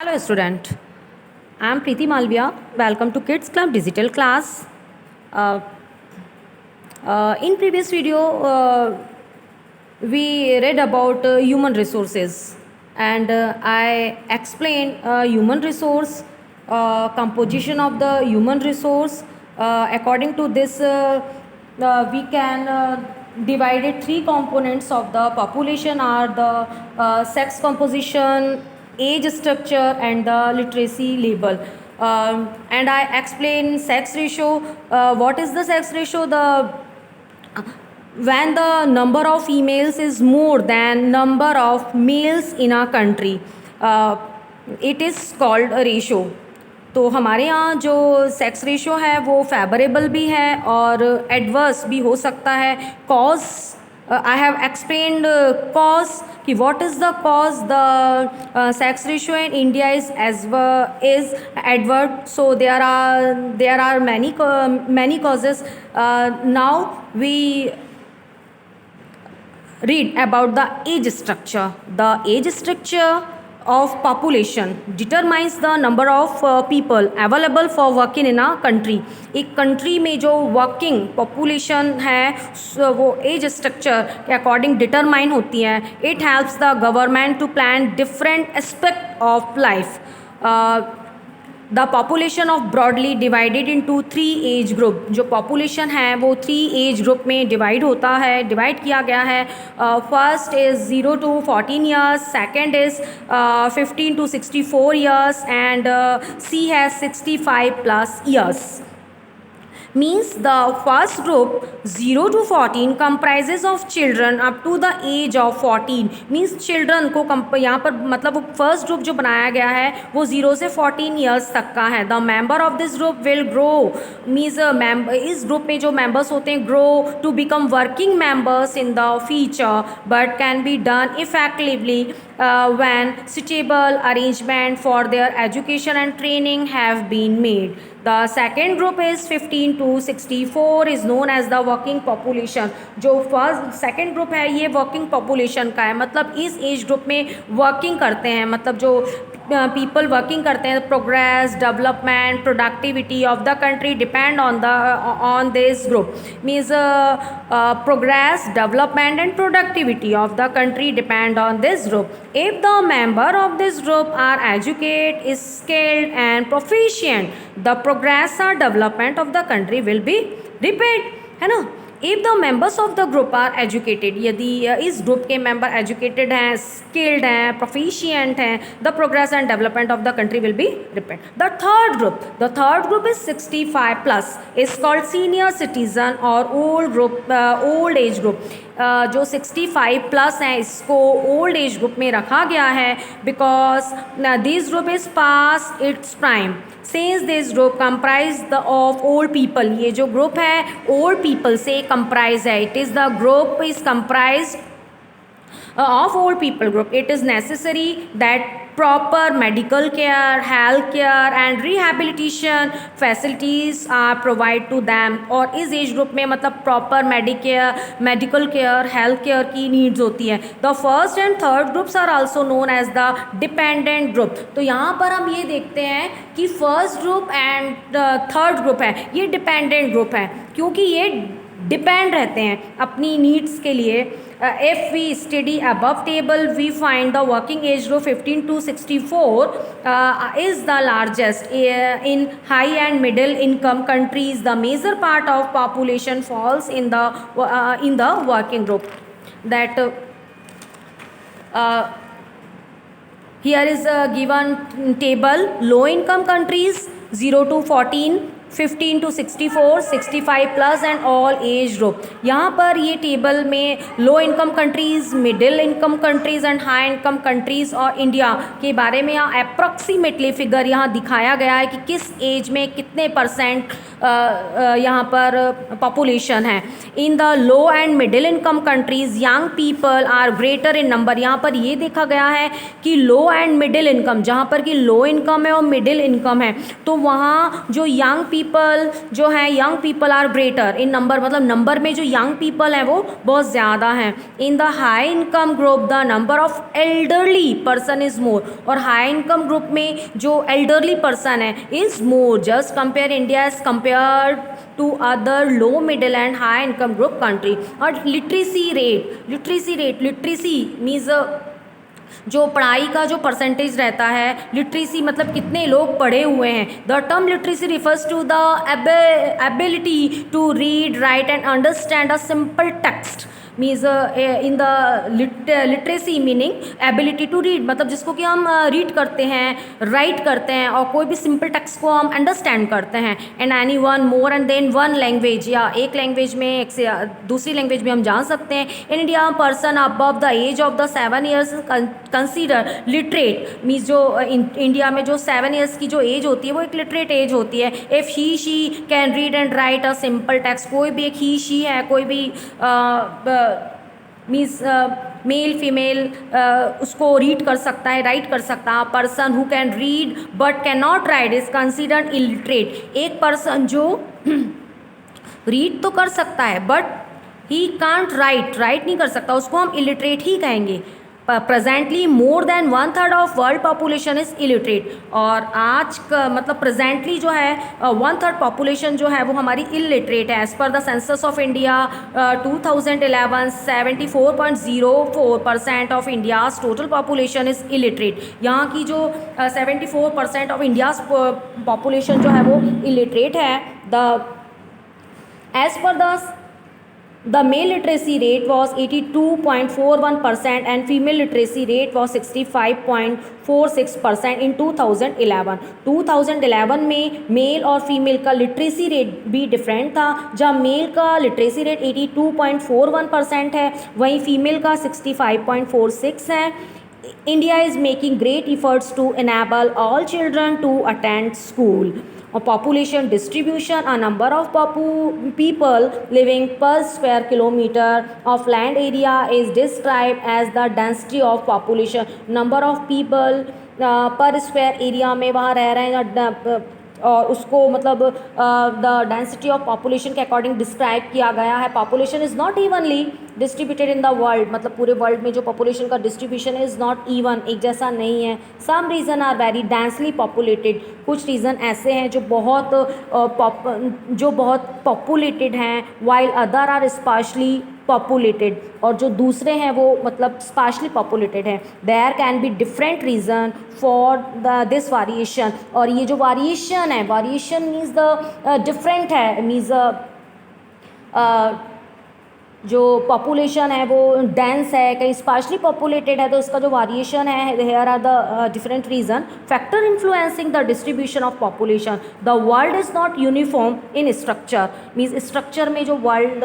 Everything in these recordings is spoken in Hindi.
Hello student, I am Preeti Malviya. Welcome to Kids Club Digital class. Uh, in previous video, we read about human resources and I explained human resource, composition of the human resource. According to this, we can divide it three components of the population are the sex composition, age structure and the literacy level. And I explain sex ratio. What is the sex ratio? The when the number of females is more than number of males in a country, it is called a ratio. तो हमारे यहाँ जो सेक्स रेशो है वो फेवरेबल भी है और एडवर्स भी हो सकता है. Cause I have explained cause कि what is the cause the sex ratio in India is adverse. So there are many causes. Now we read about the age structure. The age structure of population determines the number of people available for working in a country. एक country में जो working population है वो age structure के according determine होती है. It helps the government to plan different aspect of life. The population of broadly divided into 3 age group. जो पॉपुलेशन है वो 3 एज ग्रुप में डिवाइड होता है, डिवाइड किया गया है. First is 0 to 14 years, second is 15 to 64 years and सी है 65+ years. Means the first group 0 to 14 comprises of children up to the age of 14. Means children को यहाँ पर मतलब वो फर्स्ट ग्रुप जो बनाया गया है वो 0 से 14 ईयर्स तक का है. The member of this group will grow. Means इस ग्रुप में जो मेंबर्स होते हैं grow to become working members in the future but can be done effectively when suitable arrangement for their education and training have been made. The second group is 15 to 64 is known as the working population. जो फर्स्ट सेकेंड ग्रुप है ये वर्किंग पॉपुलेशन का है, मतलब इस एज ग्रुप में वर्किंग करते हैं, मतलब जो पीपल वर्किंग करते हैं. Progress, development, productivity of the country depend on this group. Means progress, development and productivity of the country depend on this group. If the member of this group are educated, is skilled and proficient, the progress or development of the country will be rapid. है ना. If the members of the group are educated, यदि इस ग्रुप के मेंबर एजुकेटेड हैं, स्किल्ड हैं, प्रोफिशिएंट हैं, the progress and development of the country will be repaid. The third group is 65+, is called senior citizen और ओल्ड एज ग्रुप. जो 65+ हैं इसको ओल्ड एज ग्रुप में रखा गया है because this group is pass its prime. Since this group comprised of old people, ये जो ग्रुप है ओल्ड पीपल से comprise है. It is the group is comprised of old people group. It is necessary that proper medical care, health care and rehabilitation facilities are provided to them. और इस एज ग्रुप में मतलब proper medical care, health care की नीड्स होती है. The first and third groups are also known as the dependent group. तो यहाँ पर हम ये देखते हैं कि first group and third group है ये डिपेंडेंट ग्रुप है क्योंकि ये डिपेंड रहते हैं अपनी नीड्स के लिए. If we study above table, we find the working age group 15 to 64 is the largest in high and middle income countries. The major part of population falls in the working group. That here is a given table. Low income countries 0 to 14, 15 to 64, 65+ and all age group. यहाँ पर ये टेबल में low income countries, middle income countries and high income countries और इंडिया के बारे में यहाँ अप्रॉक्सीमेटली फिगर यहाँ दिखाया गया है कि किस एज में कितने % यहाँ पर पॉपुलेशन है. In the low and middle income countries young people are greater in number. यहाँ पर ये देखा गया है कि लो एंड मिडिल इनकम, जहाँ पर कि लो इनकम है और मिडिल इनकम है, तो वहाँ जो यंग पीपल जो हैं, young people are greater in number, मतलब नंबर में जो यंग पीपल हैं वो बहुत ज़्यादा हैं. In the high income group the number of elderly person is more, और हाई इनकम ग्रुप में जो एल्डरली पर्सन है is more. Just compare India as compare to other low middle and high income group country. और लिटरेसी मीन्स जो पढ़ाई का जो परसेंटेज रहता है, लिटरेसी मतलब कितने लोग पढ़े हुए हैं. The term literacy refers to the ability to read, write and understand a simple text. Means in the literacy meaning ability to read, मतलब जिसको कि हम रीड करते हैं, राइट करते हैं और कोई भी सिंपल टेक्स्ट को हम अंडरस्टैंड करते हैं. And any one more and then one language, या एक लैंग्वेज में एक से दूसरी लैंग्वेज में हम जान सकते हैं. In India person above the age of the 7 years consider literate. Means जो इंडिया में जो 7 years की जो एज होती है वो एक लिटरेट एज होती है. If he she can read and right a simple text, कोई भी एक ही शी है, कोई भी मीन्स मेल फीमेल उसको रीड कर सकता है, राइट कर सकता है. Person who can read but can not right is considered illiterate. एक पर्सन जो रीड तो कर सकता है बट ही कांट राइट नहीं कर सकता, उसको हम इलिटरेट ही कहेंगे. Presently more than 1/3 of world population is illiterate. और आज का मतलब प्रेजेंटली जो है 1/3 पॉपुलेशन जो है वो हमारी इलिटरेट है. As per the census of India 2011 74.04% of India's total population is illiterate. यहाँ की जो 74% ऑफ इंडियाज़ पॉपुलेशन जो है वो इलिटरेट है. As per the male literacy rate was 82.41% and female literacy rate was 65.46% in 2011. 2011 में मेल और फीमेल का लिटरेसी रेट भी डिफरेंट था. जब मेल का लिटरेसी रेट 82.41% है, वहीं फीमेल का 65.46 है. India is making great efforts to enable all children to attend school. A population distribution, a number of people living per square kilometer of land area is described as the density of population. Number of people per square area में वहाँ रह रहे हैं और उसको मतलब द डेंसिटी ऑफ पॉपुलेशन के अकॉर्डिंग डिस्क्राइब किया गया है. Population is not evenly distributed in the world, मतलब पूरे वर्ल्ड में जो पॉपुलेशन का डिस्ट्रीब्यूशन इज़ नॉट इवन, एक जैसा नहीं है. Some reason are very densely populated. कुछ रीज़न ऐसे हैं जो बहुत पॉपुलेटेड हैं, while other are sparsely populated, और जो दूसरे हैं वो मतलब स्पार्शली पॉपुलेटेड हैं. There can be different reason for this variation. और ये जो वारिएशन है, वारिएशन मीन्स द डिफरेंट है, मीन्स जो पॉपुलेशन है वो डेंस है, कहीं स्पार्शली पॉपुलेटेड है, तो इसका जो वारिएशन है, here are the different reason. Factor influencing the distribution of population. The world is not uniform in structure. Means structure में जो वर्ल्ड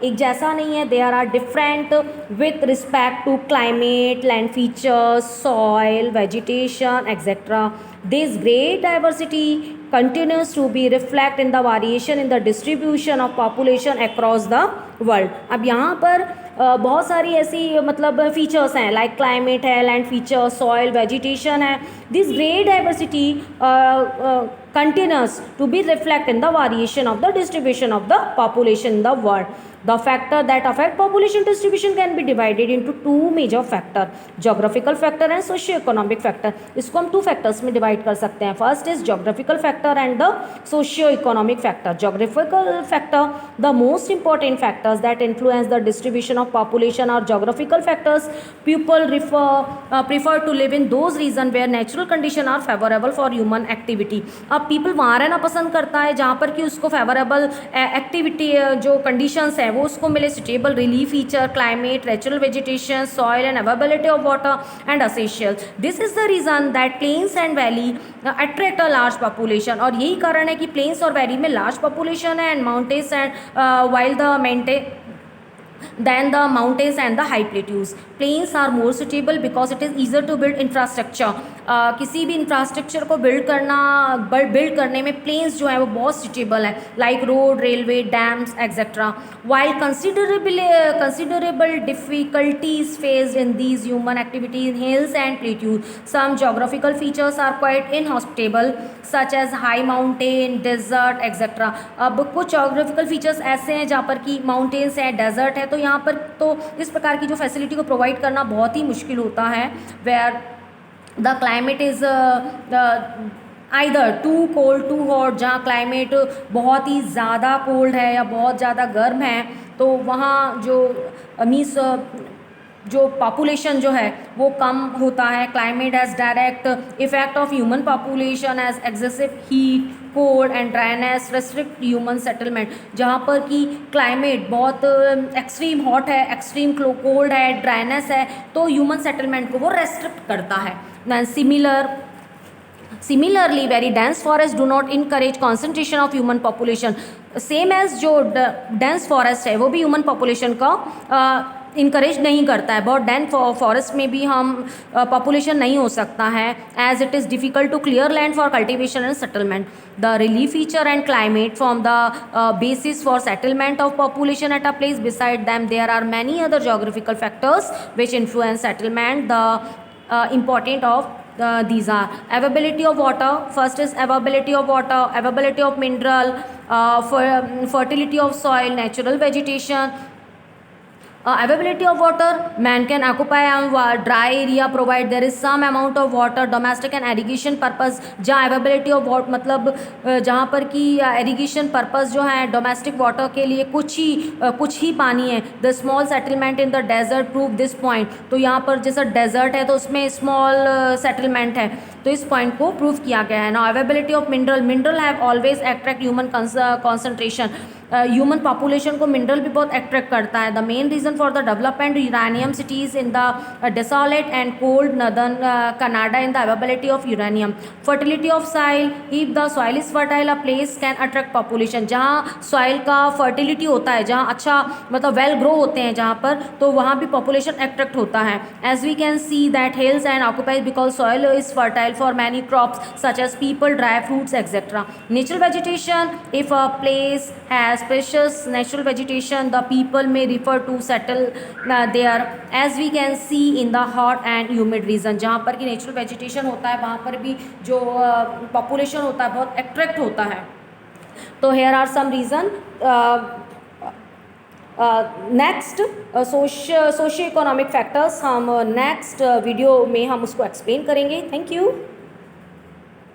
एक जैसा नहीं है. There are different with respect to climate, land features, soil, vegetation etcetera. This great diversity continues to be reflect in the variation in the distribution of population across the world. अब यहाँ पर बहुत सारी ऐसी मतलब फीचर्स हैं, लाइक क्लाइमेट है, लैंड फीचर, सॉइल, वेजिटेशन है. This great diversity continues to be reflect in the variation of the distribution of the population in the world. The factor that affect population distribution can be divided into two major factor, geographical factor and socio-economic factor. इसको हम two factors में divide कर सकते हैं. First is geographical factor and the socio-economic factor. Geographical factor, the most important factors that influence the distribution of population are geographical factors. People prefer to live in those regions where natural conditions are favorable for human activity. अब people वहाँ रहना पसंद करता है जहाँ पर कि उसको फेवरेबल एक्टिविटी जो कंडीशंस हैं वो उसको मिले. Suitable relief feature, climate, natural vegetation, soil and availability of water and essential. This is the reason that plains and valley attract a large population. और यही कारण है कि प्लेन्स और वैली में लार्ज पॉपुलेशन है and mountains and while the than the mountains and the high plateaus. Plains are more suitable because it is easier to build infrastructure. किसी भी इंफ्रास्ट्रक्चर को बिल्ड करने में प्लेन्स जो है वो बहुत सुटेबल है, like road, railway, dams etcetera. While considerable difficulties faced in these human activities in hills and plateaus, some geographical features are quite inhospitable such as high mountain, desert etcetera. अब कुछ जोग्राफिकल फीचर्स ऐसे हैं जहाँ पर कि माउंटेन्स हैं, डेजर्ट है, तो यहाँ पर तो इस प्रकार की जो फैसिलिटी को प्रोवाइड करना बहुत ही मुश्किल होता है, where the climate is either too cold too hot, जहाँ क्लाइमेट बहुत ही ज़्यादा कोल्ड है या बहुत ज़्यादा गर्म है, तो वहाँ जो मीन्स जो पॉपुलेशन जो है वो कम होता है। Climate as direct effect of human population as excessive heat, cold and dryness restrict human settlement, जहाँ पर कि क्लाइमेट बहुत एक्सट्रीम हॉट है, एक्सट्रीम कोल्ड है, ड्राइनेस है, तो ह्यूमन सेटलमेंट को वो रेस्ट्रिक्ट करता है। Similarly, very dense forests do not encourage concentration of human population. Same as जो डेंस फॉरेस्ट है वो भी ह्यूमन पॉपुलेशन का इनकरेज नहीं करता है। बहुत डेंस फॉरेस्ट में भी हम पॉपुलेशन नहीं हो सकता है, as it is difficult to clear land for cultivation and settlement. The relief feature and climate form the basis for settlement of population at a place. Beside them, there are many other geographical factors which influence settlement. The important of these are availability of water. First is availability of water, availability of mineral, fertility of soil, natural vegetation. Availability of water, man can occupy a dry area provided there is some amount of water, domestic and irrigation purpose। जहाँ availability of water मतलब जहाँ पर कि irrigation purpose जो है डोमेस्टिक वाटर के लिए कुछ ही पानी है। The small settlement in the desert prove this point. तो यहाँ पर जैसा डेजर्ट है तो उसमें स्मॉल सेटलमेंट है, तो इस पॉइंट को प्रूव किया गया है। ना availability of mineral have always attract human concentration. Human population को मिनरल भी बहुत अट्रैक्ट करता है। The main reason for the development uranium cities in the desolate and cold northern Canada in the availability of uranium. Fertility of soil, if the soil is fertile a place can attract population. जहाँ सॉइल का फर्टिलिटी होता है, जहाँ अच्छा मतलब वेल ग्रो होते हैं जहाँ पर, तो वहाँ भी पॉपुलेशन अट्रैक्ट होता है। As we can see that hills and occupies because soil is fertile for many crops such as people, dry fruits etcetera. Natural vegetation, if a place has precious natural vegetation, the people may refer to settle there, as we can see in the hot and humid region। जहाँ पर कि नेचुरल वेजिटेशन होता है वहाँ पर भी जो पॉपुलेशन होता है बहुत अट्रैक्ट होता है। तो here are some reason. Next socio economic factors हम नेक्स्ट वीडियो में हम उसको एक्सप्लेन करेंगे। Thank you.